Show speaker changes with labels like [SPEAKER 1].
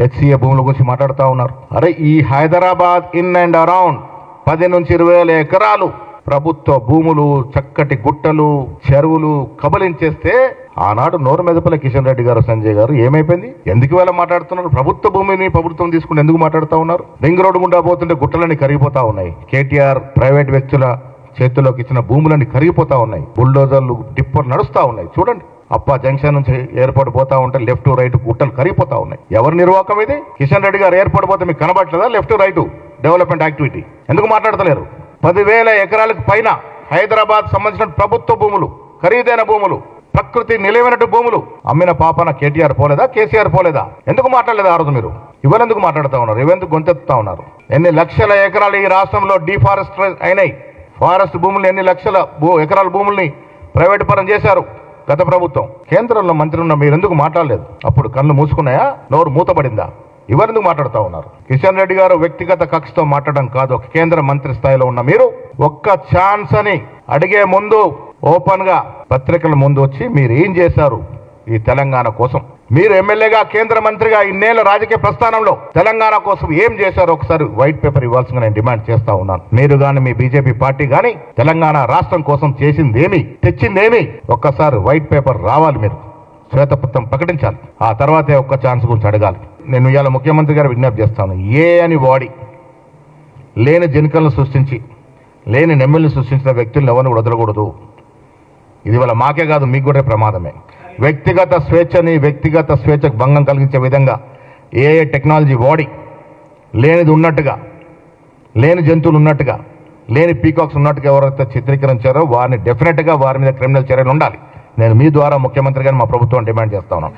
[SPEAKER 1] HCA భూముల గురించి మాట్లాడుతూ ఉన్నారు. అరే ఈ హైదరాబాద్ ఇన్ అండ్ అరౌండ్ 10 నుంచి 20 వేల ఎకరాలు ప్రభుత్వ భూములు, చక్కటి గుట్టలు, చెరువులు కబలించేస్తే ఆనాడు నోరు మెదపల కిషన్ రెడ్డి గారు, సంజయ్ గారు ఏమైపోయింది? ఎందుకు వేళ మాట్లాడుతున్నారు? ప్రభుత్వ భూమిని ప్రభుత్వం తీసుకుని ఎందుకు మాట్లాడుతూ ఉన్నారు? రింగ్ రోడ్డు గుండా పోతుంటే గుట్టలన్నీ కరిగిపోతా ఉన్నాయి. కేటీఆర్ ప్రైవేట్ వ్యక్తుల చేతుల్లోకి ఇచ్చిన భూములన్నీ కరిగిపోతా ఉన్నాయి. బుల్డోజర్లు, టిప్పర్ నడుస్తా ఉన్నాయి. చూడండి, అప్ప జంక్షన్ నుంచి ఎయిర్పోర్ట్ పోతా ఉంటే లెఫ్ట్ రైట్ గుట్టలు కరిగిపోతా ఉన్నాయి. ఎవరి నిర్వాహకం ఇది? కిషన్ రెడ్డి గారు ఎయిర్పోర్ట్ పోతే మీకు కనబడలేదా? లెఫ్ట్ రైట్ డెవలప్మెంట్ యాక్టివిటీ ఎందుకు మాట్లాడతలేరు? 10,000 ఎకరాలకు పైన హైదరాబాద్ సంబంధించిన ప్రభుత్వ భూములు, ఖరీదైన భూములు, ప్రకృతి నిలవైనట్టు భూములు అమ్మిన పాపన కేటీఆర్ పోలేదా? కేసీఆర్ పోలేదా? ఎందుకు మాట్లాడలేదా ఆ రోజు మీరు? ఇవాళ ఎందుకు మాట్లాడుతూ ఉన్నారు? ఇవెందుకు గొంతెత్తుతా ఉన్నారు? ఎన్ని లక్షల ఎకరాలు ఈ రాష్ట్రంలో డిఫారెస్ట్ అయినాయి. ఫారెస్ట్ భూములు ఎన్ని లక్షల ఎకరాల భూముల్ని ప్రైవేట్ పరం చేశారు గత ప్రభుత్వం. కేంద్రంలో మంత్రి ఉన్న మీరు ఎందుకు మాట్లాడలేదు? అప్పుడు కళ్ళు మూసుకున్నాయా? నోరు మూతపడిందా? ఇవరెందుకు మాట్లాడుతూ ఉన్నారు? కిషన్ రెడ్డి గారు వ్యక్తిగత కక్షతో మాట్లాడడం కాదు. ఒక కేంద్ర మంత్రి స్థాయిలో ఉన్న మీరు ఒక్క ఛాన్స్ అని అడిగే ముందు ఓపెన్ గా పత్రికల ముందు వచ్చి మీరు ఏం చేశారు ఈ తెలంగాణ కోసం, మీరు ఎమ్మెల్యేగా, కేంద్ర మంత్రిగా ఇన్నేళ్ల రాజకీయ ప్రస్థానంలో తెలంగాణ కోసం ఏం చేశారో ఒకసారి వైట్ పేపర్ ఇవ్వాల్సిందిగా నేను డిమాండ్ చేస్తా ఉన్నాను. మీరు గాని, మీ బీజేపీ పార్టీ గాని తెలంగాణ రాష్ట్రం కోసం చేసిందేమి, తెచ్చిందేమి, ఒక్కసారి వైట్ పేపర్ రావాలి. మీరు శ్వేతపత్రం ప్రకటించాలి. ఆ తర్వాతే ఒక్క ఛాన్స్ గురించి అడగాలి. నేను ఇవాళ ముఖ్యమంత్రి గారు విజ్ఞప్తి చేస్తాను. ఏ అని వాడి లేని జనికలను సృష్టించి, లేని నెమ్మల్ని సృష్టించిన వ్యక్తులను ఎవరిని వదలకూడదు. ఇది వల్ల మాకే కాదు, మీకు కూడా ప్రమాదమే. వ్యక్తిగత స్వేచ్ఛకు భంగం కలిగించే విధంగా ఏ టెక్నాలజీ వాడి లేనిది ఉన్నట్టుగా, లేని జంతువులు ఉన్నట్టుగా, లేని పీకాక్స్ ఉన్నట్టుగా ఎవరైతే చిత్రీకరించారో వారిని డెఫినెట్గా వారి మీద క్రిమినల్ చర్యలు ఉండాలి. నేను మీ ద్వారా ముఖ్యమంత్రి గారిని, మా ప్రభుత్వం డిమాండ్ చేస్తా ఉన్నాను.